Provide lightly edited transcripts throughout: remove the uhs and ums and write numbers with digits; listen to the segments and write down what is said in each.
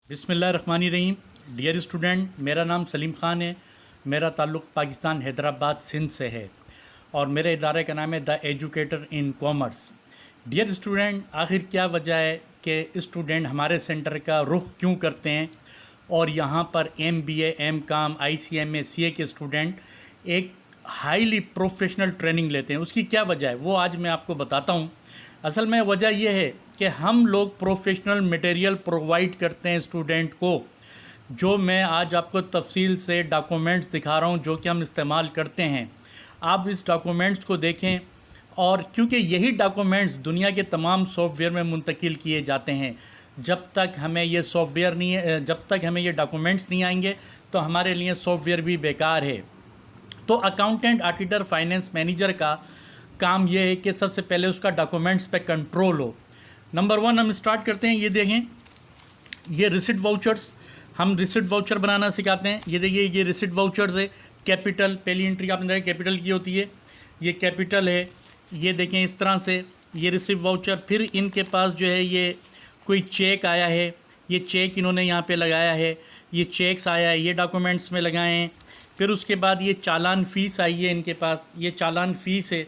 बिस्मिल्लाहिर्रहमानिर्रहीम। Dear student, मेरा नाम सलीम ख़ान है। मेरा ताल्लुक़ पाकिस्तान हैदराबाद सिंध से है और मेरे इदारे का नाम है the educator in commerce. Dear student, आखिर क्या वजह है कि स्टूडेंट हमारे सेंटर का रुख क्यों करते हैं और यहाँ पर MBA, M.Com, ICMA, CA के स्टूडेंट एक हाईली प्रोफेशनल ट्रेनिंग लेते हैं? उसकी क्या वजह है वो आज मैं आपको बताता हूँ। असल में वजह यह है कि हम लोग प्रोफेशनल मटेरियल प्रोवाइड करते हैं स्टूडेंट को, जो मैं आज आपको तफसील से डॉक्यूमेंट्स दिखा रहा हूँ जो कि हम इस्तेमाल करते हैं। आप इस डॉक्यूमेंट्स को देखें, और क्योंकि यही डॉक्यूमेंट्स दुनिया के तमाम सॉफ्टवेयर में मुंतकिल किए जाते हैं। जब तक हमें ये सॉफ्टवेयर नहीं, जब तक हमें ये डॉक्यूमेंट्स नहीं आएंगे तो हमारे लिए सॉफ्टवेयर भी बेकार है। तो अकाउंटेंट, ऑडिटर, फाइनेंस मैनेजर का काम ये है कि सबसे पहले उसका डॉक्यूमेंट्स पे कंट्रोल हो। नंबर 1 हम स्टार्ट करते हैं। ये देखें, ये रिसिट वाउचर्स, हम रिसिट वाउचर बनाना सिखाते हैं। ये देखिए, ये रिसिट वाउचर्स है। कैपिटल, पहली एंट्री आपने देखा कैपिटल की होती है, ये कैपिटल है। ये देखें इस तरह से ये रिसिट वाउचर। फिर इनके पास जो है ये कोई चेक आया है, ये चेक इन्होंने यहाँ पे लगाया है, ये चेक्स आया है, ये डॉक्यूमेंट्स में लगाए हैं। फिर उसके बाद ये चालान फ़ीस आई है इनके पास, ये चालान फ़ीस है,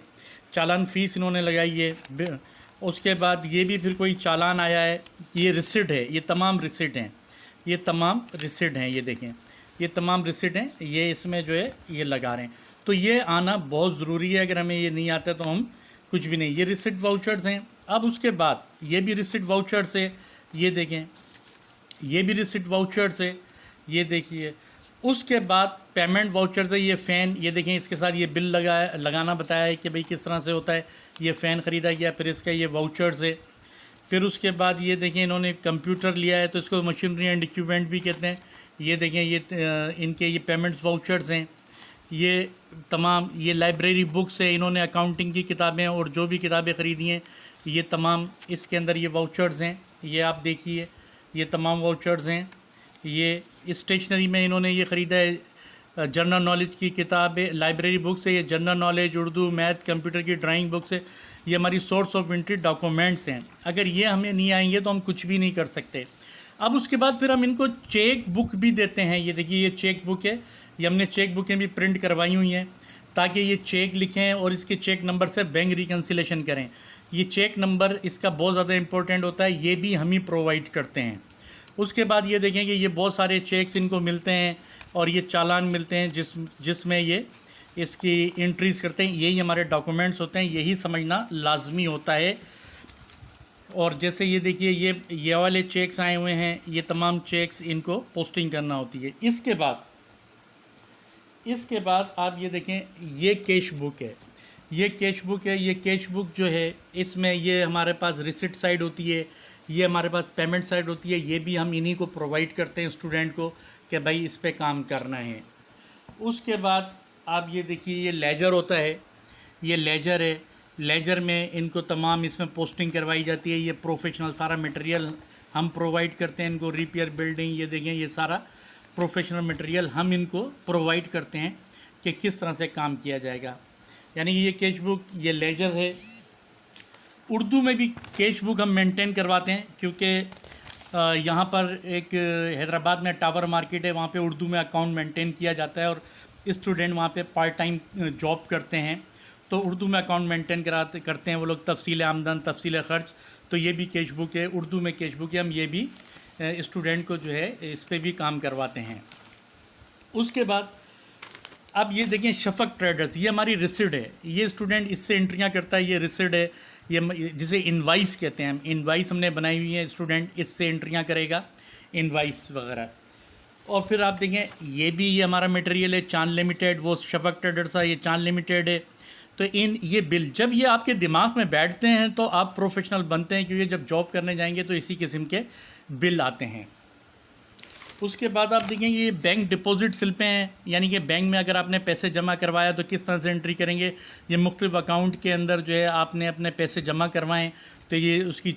चालान फ़ीस इन्होंने लगाई है। उसके बाद ये भी फिर कोई चालान आया है, ये रिसिट है, ये तमाम रिसिट हैं, ये तमाम रिसिट हैं। ये देखें, ये तमाम रिसिट हैं, ये इसमें जो है ये लगा रहे हैं। तो ये आना बहुत ज़रूरी है, अगर हमें ये नहीं आता तो हम कुछ भी नहीं। ये रिसिट वाउचर्स हैं। अब उसके बाद ये भी रिसिट वाउचर्स है, ये देखें, ये भी रिसिट वाउचर्स है, ये देखिए। उसके बाद पेमेंट वाउचर्स है, ये फ़ैन, ये देखें इसके साथ ये बिल लगाना बताया है कि भाई किस तरह से होता है। ये फ़ैन ख़रीदा गया, फिर इसका ये वाउचर्स है। फिर उसके बाद ये देखें, इन्होंने कंप्यूटर लिया है तो इसको मशीनरी एंड इक्विपमेंट भी कहते हैं। ये देखें, ये इनके ये पेमेंट्स वाउचर्स हैं। ये तमाम ये लाइब्रेरी बुक्स है, इन्होंने अकाउंटिंग की किताबें और जो भी किताबें ख़रीदी हैं ये तमाम इसके अंदर ये वाउचर्स हैं। ये आप देखिए, ये तमाम वाउचर्स हैं। ये स्टेशनरी में इन्होंने ये ख़रीदा है, जनरल नॉलेज की किताब है, लाइब्रेरी बुक्स है, ये general knowledge, Urdu, math, computer की ड्राइंग बुक्स है। ये हमारी सोर्स ऑफ एंट्री डॉक्यूमेंट्स हैं। अगर ये हमें नहीं आएंगे तो हम कुछ भी नहीं कर सकते। अब उसके बाद फिर हम इनको चेक बुक भी देते हैं। ये देखिए, ये चेक बुक है, ये हमने चेक बुकें भी प्रिंट करवाई हुई हैं ताकि ये चेक लिखें और इसके चेक नंबर से बैंक रिकन्सिलेशन करें। ये चेक नंबर इसका बहुत ज़्यादा इंपॉर्टेंट होता है, ये भी हम ही प्रोवाइड करते हैं। उसके बाद ये देखें कि ये बहुत सारे चेक्स इनको मिलते हैं और ये चालान मिलते हैं जिसमें ये इसकी एंट्रीज़ करते हैं। यही हमारे डॉक्यूमेंट्स होते हैं, यही समझना लाजमी होता है। और जैसे ये देखिए, ये वाले चेक्स आए हुए हैं, ये तमाम चेक्स इनको पोस्टिंग करना होती है। इसके बाद आप ये देखें, ये कैश बुक है, ये कैश बुक है। ये कैश बुक जो है इसमें ये हमारे पास रिसिट साइड होती है, ये हमारे पास पेमेंट साइड होती है। ये भी हम इन्हीं को प्रोवाइड करते हैं स्टूडेंट को कि भाई इस पे काम करना है। उसके बाद आप ये देखिए, ये लेजर होता है, ये लेजर है। लेजर में इनको तमाम इसमें पोस्टिंग करवाई जाती है। ये प्रोफेशनल सारा मटेरियल हम प्रोवाइड करते हैं इनको, रिपेयर, बिल्डिंग, ये देखें ये सारा प्रोफेशनल मटेरियल हम इनको प्रोवाइड करते हैं कि किस तरह से काम किया जाएगा। यानी ये कैश बुक, ये लेजर है। उर्दू में भी कैश बुक हम मेंटेन करवाते हैं क्योंकि यहाँ पर एक हैदराबाद में टावर मार्केट है, वहाँ पे उर्दू में अकाउंट मेंटेन किया जाता है और स्टूडेंट वहाँ पे पार्ट टाइम जॉब करते हैं तो उर्दू में अकाउंट मेंटेन करते हैं वो लोग, तफसील आमदन, तफसील ख़र्च। तो ये भी कैश बुक है, उर्दू में कैश बुक है, हम ये भी स्टूडेंट को जो है इस पर भी काम करवाते हैं। उसके बाद अब ये देखें, शफक ट्रेडर्स, ये हमारी रिसिट है। ये स्टूडेंट इससे एंट्रियाँ करता है, ये रिसिट है, ये जिसे इनवाइस कहते हैं हम। इनवाइस हमने बनाई हुई है, स्टूडेंट इससे एंट्रियाँ करेगा, इनवाइस वगैरह। और फिर आप देखें, ये हमारा मटेरियल है, चांद लिमिटेड, वो शफक ट्रेडर्स है, ये चांद लिमिटेड है। तो ये बिल जब ये आपके दिमाग में बैठते हैं तो आप प्रोफेशनल बनते हैं, क्योंकि जब जॉब करने जाएंगे तो इसी किस्म के बिल आते हैं। उसके बाद आप देखें, ये बैंक डिपॉजिट स्लिपें हैं, यानी कि बैंक में अगर आपने पैसे जमा करवाया तो किस तरह से एंट्री करेंगे। ये मुख्तलिफ अकाउंट के अंदर जो है आपने अपने पैसे जमा करवाएं तो ये उसकी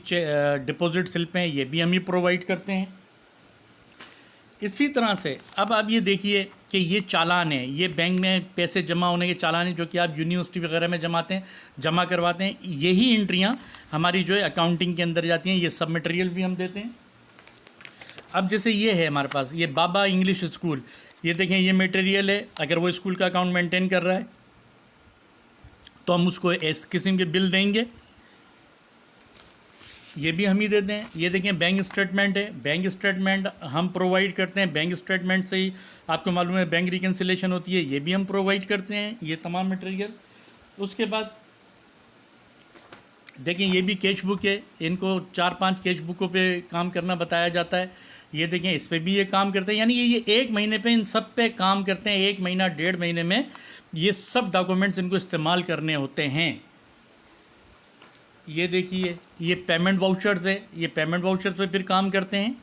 डिपॉजिट स्लिपें हैं, ये भी हम ही प्रोवाइड करते हैं। इसी तरह से अब आप ये देखिए कि ये चालान है, ये बैंक में पैसे जमा होने के चालान है जो कि आप यूनिवर्सिटी वगैरह में जमा करवाते हैं। यही एंट्रियाँ हमारी जो है अकाउंटिंग के अंदर जाती हैं। ये सब मटेरियल भी हम देते हैं। अब जैसे ये है हमारे पास, ये बाबा इंग्लिश स्कूल, ये देखें ये मटेरियल है। अगर वो स्कूल का अकाउंट मेंटेन कर रहा है तो हम उसको इस किस्म के बिल देंगे, ये भी हम ही देते हैं। ये देखें बैंक स्टेटमेंट है, बैंक स्टेटमेंट हम प्रोवाइड करते हैं। बैंक स्टेटमेंट से ही आपको मालूम है बैंक रिकन्सिलेशन होती है, ये भी हम प्रोवाइड करते हैं, ये तमाम मटेरियल। उसके बाद देखें ये भी कैश बुक है, इनको 4-5 कैश बुकों पे काम करना बताया जाता है। ये देखें इस पे भी ये काम करते हैं, यानी ये 1 महीने पे इन सब पे काम करते हैं। 1 महीना 1.5 महीने में ये सब डॉक्यूमेंट्स इनको इस्तेमाल करने होते हैं। ये देखिए ये पेमेंट वाउचर्स है, ये पेमेंट वाउचर्स पे फिर काम करते हैं।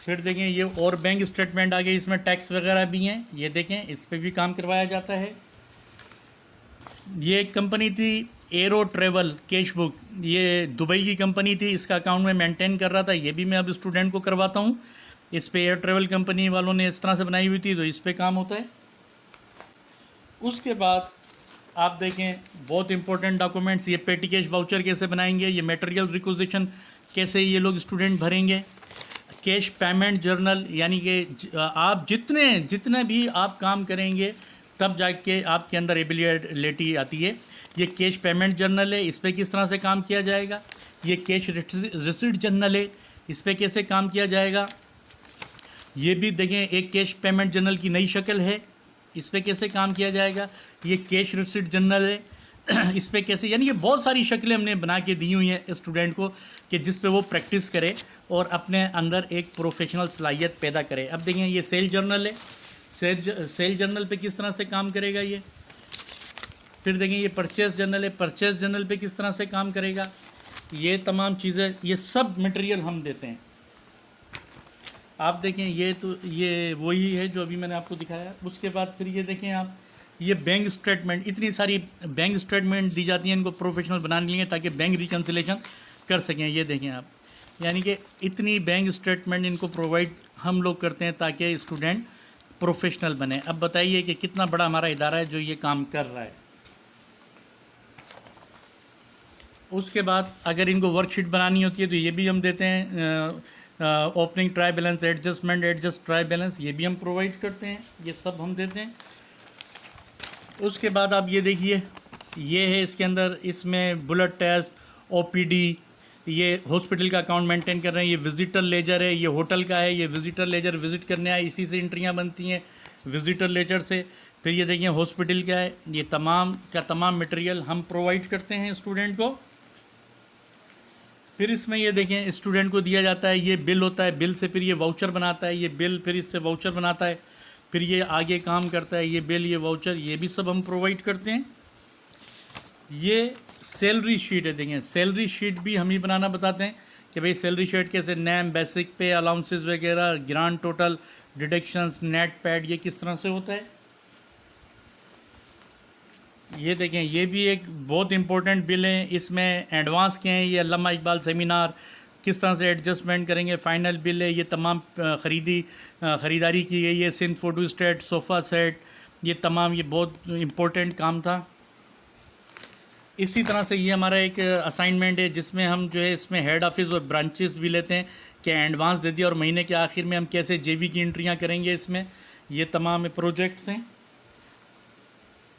फिर देखें ये और बैंक स्टेटमेंट आ गए, इसमें टैक्स वगैरह भी हैं, ये देखें इस पे भी काम करवाया जाता है। ये एक कंपनी थी एरो ट्रेवल कैश बुक, ये दुबई की कंपनी थी, इसका अकाउंट में मेंटेन कर रहा था, ये भी मैं अब स्टूडेंट को करवाता हूँ। इस पे एयर ट्रेवल कंपनी वालों ने इस तरह से बनाई हुई थी, तो इस पे काम होता है। उसके बाद आप देखें बहुत इंपॉर्टेंट डॉक्यूमेंट्स, ये पेटी कैश वाउचर कैसे बनाएंगे, ये मटेरियल रिक्विजिशन कैसे ये लोग स्टूडेंट भरेंगे, कैश पेमेंट जर्नल, यानी कि आप जितने भी आप काम करेंगे तब जाके आपके अंदर एबिलिटी आती है। ये कैश पेमेंट जर्नल है, इस पर किस तरह से काम किया जाएगा। ये कैश रिसिट जर्नल है, इस पर कैसे काम किया जाएगा। ये भी देखें एक कैश पेमेंट जर्नल की नई शक्ल है, इस पर कैसे काम किया जाएगा। ये कैश रिसिट जर्नल है, इस पर कैसे, यानी ये बहुत सारी शक्लें हमने बना के दी हुई हैं स्टूडेंट को कि जिस पे वो प्रैक्टिस करे और अपने अंदर एक प्रोफेशनल सलाहियत पैदा करे। अब देखें ये सेल जर्नल है, सेल जर्नल पे किस तरह से काम करेगा ये। फिर देखें ये परचेस जर्नल है, परचेस जर्नल पे किस तरह से काम करेगा। ये तमाम चीज़ें, ये सब मटेरियल हम देते हैं। आप देखें ये तो ये वही है जो अभी मैंने आपको दिखाया। उसके बाद फिर ये देखें आप, ये बैंक स्टेटमेंट, इतनी सारी बैंक स्टेटमेंट दी जाती हैं इनको प्रोफेशनल बनाने के लिए ताकि बैंक रिकन्सिलेशन कर सकें। ये देखें आप, यानी कि इतनी बैंक स्टेटमेंट इनको प्रोवाइड हम लोग करते हैं ताकि स्टूडेंट प्रोफेशनल बने। अब बताइए कि कितना बड़ा हमारा इदारा है जो ये काम कर रहा है। उसके बाद अगर इनको वर्कशीट बनानी होती है तो ये भी हम देते हैं। Opening try balance, adjustment, adjust try balance, ये भी हम प्रोवाइड करते हैं, ये सब हम देते हैं। उसके बाद आप ये देखिए, ये है इसके अंदर, इसमें बुलेट टेस्ट, ओपीडी, ये हॉस्पिटल का अकाउंट मेंटेन कर रहे हैं। ये विजिटर लेजर है, ये होटल का है, ये विजिटर लेजर विज़िट करने आए, इसी से एंट्रियाँ बनती हैं विजिटर लेजर से। फिर ये देखिए हॉस्पिटल का है, ये तमाम का तमाम मटेरियल हम प्रोवाइड करते हैं स्टूडेंट को। फिर इसमें ये देखें स्टूडेंट को दिया जाता है, ये बिल होता है, बिल से फिर ये वाउचर बनाता है, ये बिल फिर इससे वाउचर बनाता है, फिर ये आगे काम करता है, ये बिल, ये वाउचर, ये भी सब हम प्रोवाइड करते हैं। ये सैलरी शीट है, देखें सैलरी शीट भी हम ही बनाना बताते हैं कि भाई सैलरी शीट कैसे, नेम, बेसिक पे, अलाउंसेस वगैरह, grand total, deductions, net pad, ये किस तरह से होता है। ये देखें ये भी एक बहुत इंपॉर्टेंट बिल है, इसमें एडवांस के हैं, ये अल्लामा इकबाल सेमिनार किस तरह से एडजस्टमेंट करेंगे, फ़ाइनल बिल है, ये तमाम ख़रीदारी की गई है, Sindh photostat, sofa set, ये तमाम, ये बहुत इम्पोर्टेंट काम था। इसी तरह से ये हमारा एक असाइनमेंट है जिसमें हम जो है इसमें हेड ऑफिस और ब्रांचेस भी लेते हैं कि एडवांस दे दिया और महीने के आखिर में हम कैसे जेवी की एंट्रियाँ करेंगे इसमें, ये तमाम प्रोजेक्ट्स हैं।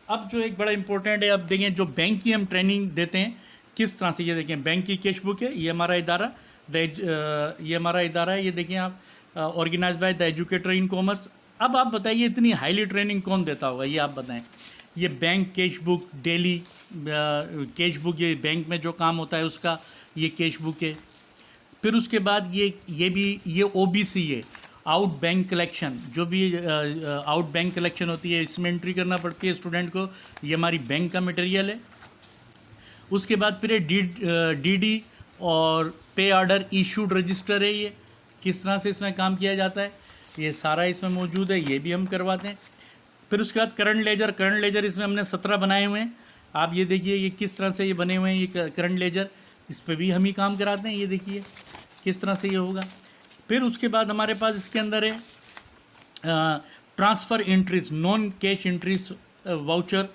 अब जो एक बड़ा इंपॉर्टेंट है, अब देखें जो बैंक की हम ट्रेनिंग देते हैं किस तरह से, ये देखें बैंक की कैश बुक है, ये हमारा इदारा ये हमारा इदारा है, ये देखें आप, organize by the educator in commerce. अब आप बताइए इतनी हाईली ट्रेनिंग कौन देता होगा, ये आप बताएं। ये bank cash book, daily cash book, ये बैंक में जो काम होता है उसका ये कैश बुक है। फिर उसके बाद ये ओबीसी है, आउट बैंक कलेक्शन, जो भी आउट बैंक कलेक्शन होती है इसमें एंट्री करना पड़ती है स्टूडेंट को, ये हमारी बैंक का मटेरियल है। उसके बाद फिर डीडी और पे ऑर्डर इशूड रजिस्टर है, ये किस तरह से इसमें काम किया जाता है, ये सारा इसमें मौजूद है, ये भी हम करवाते हैं। फिर उसके बाद करंट लेजर इसमें हमने 17 बनाए हुए हैं। आप ये देखिए ये किस तरह से ये बने हुए हैं, ये करंट लेजर, इस पर भी हम ही काम कराते हैं, ये देखिए किस तरह से ये होगा। फिर उसके बाद हमारे पास इसके अंदर है transfer entries, non cash entries voucher,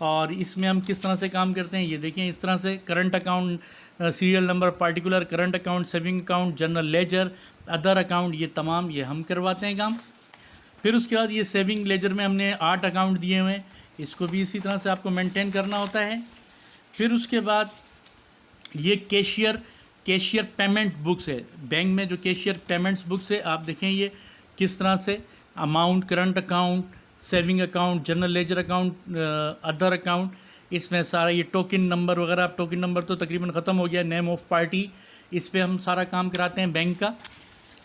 और इसमें हम किस तरह से काम करते हैं ये देखें। इस तरह से current account, serial number, particular current account, saving account, general ledger, other account, ये तमाम ये हम करवाते हैं काम। फिर उसके बाद ये सेविंग लेजर में हमने 8 अकाउंट दिए हुए हैं, इसको भी इसी तरह से आपको मेंटेन करना होता है। फिर उसके बाद ये कैशियर पेमेंट बुक्स है, बैंक में जो कैशियर पेमेंट्स बुक्स है, आप देखें ये किस तरह से amount, current account, saving account, general ledger account, other account, इसमें सारा ये टोकन नंबर वगैरह, टोकन नंबर तो तकरीबन ख़त्म हो गया, नेम ऑफ़ पार्टी, इस पे हम सारा काम कराते हैं बैंक का।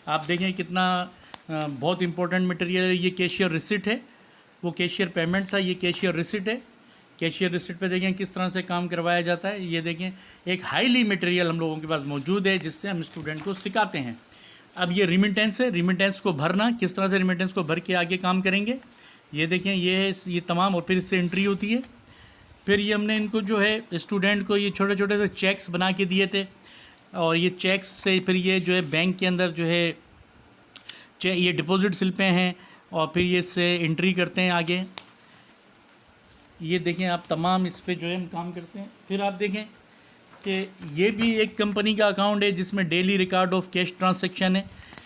आप देखें कितना बहुत इंपॉर्टेंट मटेरियल है। ये कैशियर रिसिट है, वो कैशियर पेमेंट था, ये कैशियर रिसिट है। कैशियर रिसिट पे देखें किस तरह से काम करवाया जाता है। ये देखें एक हाईली मटेरियल हम लोगों के पास मौजूद है जिससे हम स्टूडेंट को सिखाते हैं। अब ये रिमिटेंस है, रिमिटेंस को भरना, किस तरह से रिमिटेंस को भर के आगे काम करेंगे ये देखें। ये है ये तमाम, और फिर इससे एंट्री होती है। फिर ये हमने इनको जो है स्टूडेंट को ये छोटे छोटे से चेक्स बना के दिए थे, और ये चेक्स से फिर ये जो है बैंक के अंदर जो है ये डिपॉजिट स्लिपें हैं, और फिर ये इससे एंट्री करते हैं आगे। ये देखें आप तमाम इस पे जो है हम काम करते हैं। फिर आप देखें कि ये भी एक कंपनी का अकाउंट है जिसमें daily record of cash transaction है,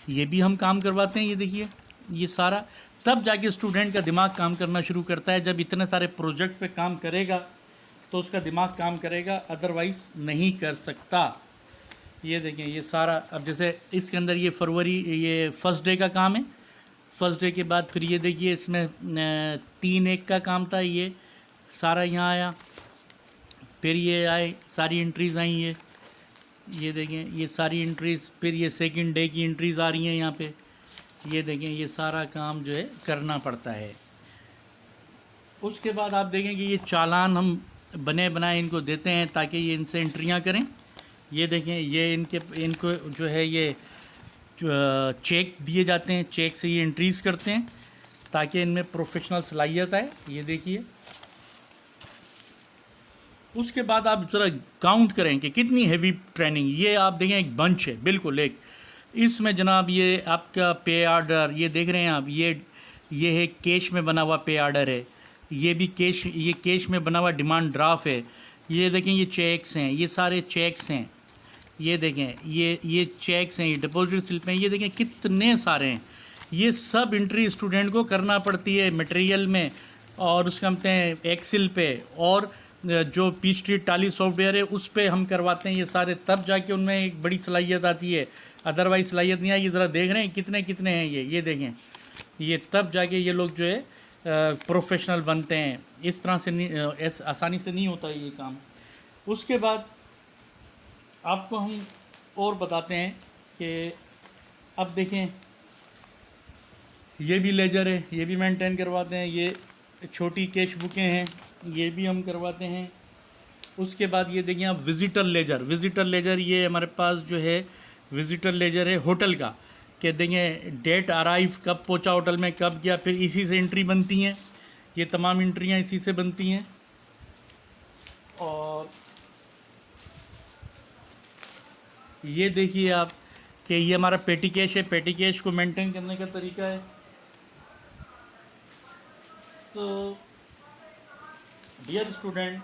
ये भी हम काम करवाते हैं। ये देखिए ये सारा, तब जाके स्टूडेंट का दिमाग काम करना शुरू करता है। जब इतने सारे प्रोजेक्ट पे काम करेगा तो उसका दिमाग काम करेगा, अदरवाइज़ नहीं कर सकता। ये देखें ये सारा, अब जैसे इसके अंदर ये फरवरी, ये फर्स्ट डे का काम है। फर्स्ट डे के बाद फिर ये देखिए इसमें 3/1 का काम था, ये सारा यहाँ आया। फिर ये आए, सारी एंट्रीज़ आई ये देखें ये सारी एंट्रीज़। फिर ये सेकंड डे की एंट्रीज़ आ रही हैं यहाँ पे। ये देखें ये सारा काम जो है करना पड़ता है। उसके बाद आप देखें कि ये चालान हम बने बनाए इनको देते हैं ताकि ये इनसे एंट्रियाँ करें। ये देखें ये इनको जो है ये चेक दिए जाते हैं, चेक से ये एंट्रीज़ करते हैं ताकि इनमें प्रोफेशनल सलाहियत आए। ये देखिए उसके बाद आप ज़रा काउंट करें कि कितनी हैवी ट्रेनिंग। ये आप देखें एक बंच है, बिल्कुल एक, इसमें जनाब ये आपका पे आर्डर, ये देख रहे हैं आप, ये है कैश में बना हुआ पे आर्डर है, ये भी कैश, ये कैश में बना हुआ डिमांड ड्राफ्ट है। ये देखें ये चेक्स हैं, ये सारे चेक्स हैं। ये देखें ये चेक्स हैं, ये डिपॉजिट स्लिप हैं। ये देखें कितने सारे हैं। ये सब एंट्री स्टूडेंट को करना पड़ती है मटेरियल में, और उसका कहते हैं एक्सेल पे, और जो पीएचडी टाली सॉफ्टवेयर है उस पे हम करवाते हैं ये सारे, तब जाके उनमें एक बड़ी सलाहियत आती है। अदरवाइज सलाहियत नहीं आई। ये ज़रा देख रहे हैं कितने कितने हैं ये देखें, ये तब जाके ये लोग जो है प्रोफेशनल बनते हैं। इस तरह से नहीं, आसानी से नहीं होता ये काम। उसके बाद आपको हम और बताते हैं कि अब देखें ये भी लेजर है, ये भी मेंटेन करवाते हैं। ये छोटी कैश बुकें हैं, ये भी हम करवाते हैं। उसके बाद ये देखिए आप विज़िटर लेजर, ये हमारे पास जो है विज़िटर लेजर है होटल का, कि देंगे डेट अराइव, कब पहुंचा होटल में, कब गया, फिर इसी से एंट्री बनती हैं। ये तमाम एंट्रियां इसी से बनती हैं। और ये देखिए आप कि ये हमारा पेटी कैश है, पेटी कैश को मेंटेन करने का तरीका है। तो डियर स्टूडेंट,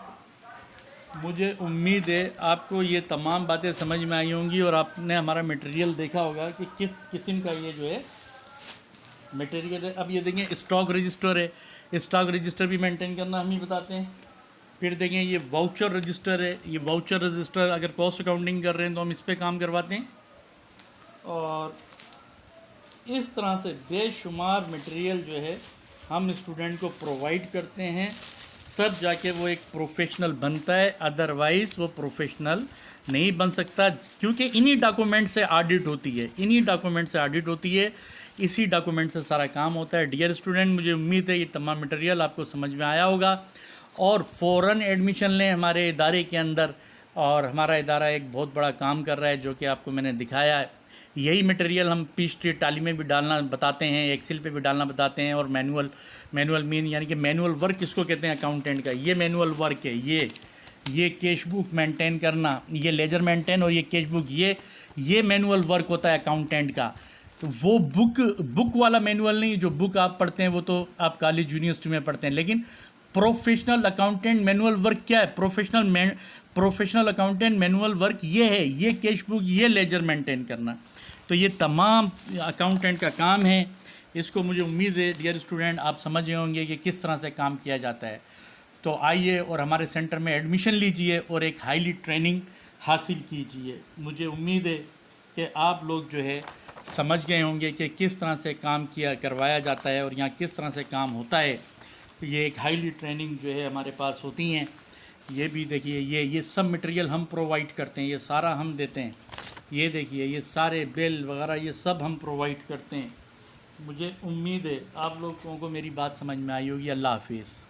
मुझे उम्मीद है आपको ये तमाम बातें समझ में आई होंगी, और आपने हमारा मटेरियल देखा होगा कि किस किस्म का ये जो है मटेरियल है। अब ये देखें स्टॉक रजिस्टर है, स्टॉक रजिस्टर भी मेंटेन करना हम ही बताते हैं। फिर देखें ये वाउचर रजिस्टर है, ये वाउचर रजिस्टर अगर कॉस्ट अकाउंटिंग कर रहे हैं तो हम इस पर काम करवाते हैं। और इस तरह से बेशुमार मटेरियल जो है हम स्टूडेंट को प्रोवाइड करते हैं, तब जाके वो एक प्रोफेशनल बनता है। अदरवाइज़ वो प्रोफेशनल नहीं बन सकता, क्योंकि इन्हीं डॉक्यूमेंट से ऑडिट होती है, इसी डॉक्यूमेंट से सारा काम होता है। डियर स्टूडेंट, मुझे उम्मीद है ये तमाम मटेरियल आपको समझ में आया होगा, और फ़ौरन एडमिशन लें हमारे इदारे के अंदर। और हमारा इदारा एक बहुत बड़ा काम कर रहा है जो कि आपको मैंने दिखाया है। यही मटेरियल हम पीएचडी टाली में भी डालना बताते हैं, एक्सेल पे भी डालना बताते हैं, और मैनुअल मीन यानी कि मैनुअल वर्क इसको कहते हैं अकाउंटेंट का। ये मैनुअल वर्क है, ये कैश बुक मेंटेन करना, ये लेजर मेंटेन, और ये कैश बुक, ये मैनुअल वर्क होता है अकाउंटेंट का। तो वो बुक वाला मैनुअल नहीं, जो बुक आप पढ़ते हैं वो तो आप कॉलेज यूनिवर्सिटी में पढ़ते हैं, लेकिन प्रोफेशनल अकाउंटेंट मैनुअल वर्क क्या है? प्रोफेशनल अकाउंटेंट मैनुअल वर्क ये है, ये कैश बुक, ये लेजर मेंटेन करना। तो ये तमाम अकाउंटेंट का काम है। इसको मुझे उम्मीद है डियर स्टूडेंट आप समझ गए होंगे कि किस तरह से काम किया जाता है। तो आइए और हमारे सेंटर में एडमिशन लीजिए और एक हाईली ट्रेनिंग हासिल कीजिए। मुझे उम्मीद है कि आप लोग जो है समझ गए होंगे कि किस तरह से काम करवाया जाता है और यहाँ किस तरह से काम होता है। ये एक हाईली ट्रेनिंग जो है हमारे पास होती हैं। ये भी देखिए, ये सब मटेरियल हम प्रोवाइड करते हैं, ये सारा हम देते हैं। ये देखिए, ये सारे बिल वगैरह ये सब हम प्रोवाइड करते हैं। मुझे उम्मीद है आप लोगों को मेरी बात समझ में आई होगी। अल्लाह हाफिज़।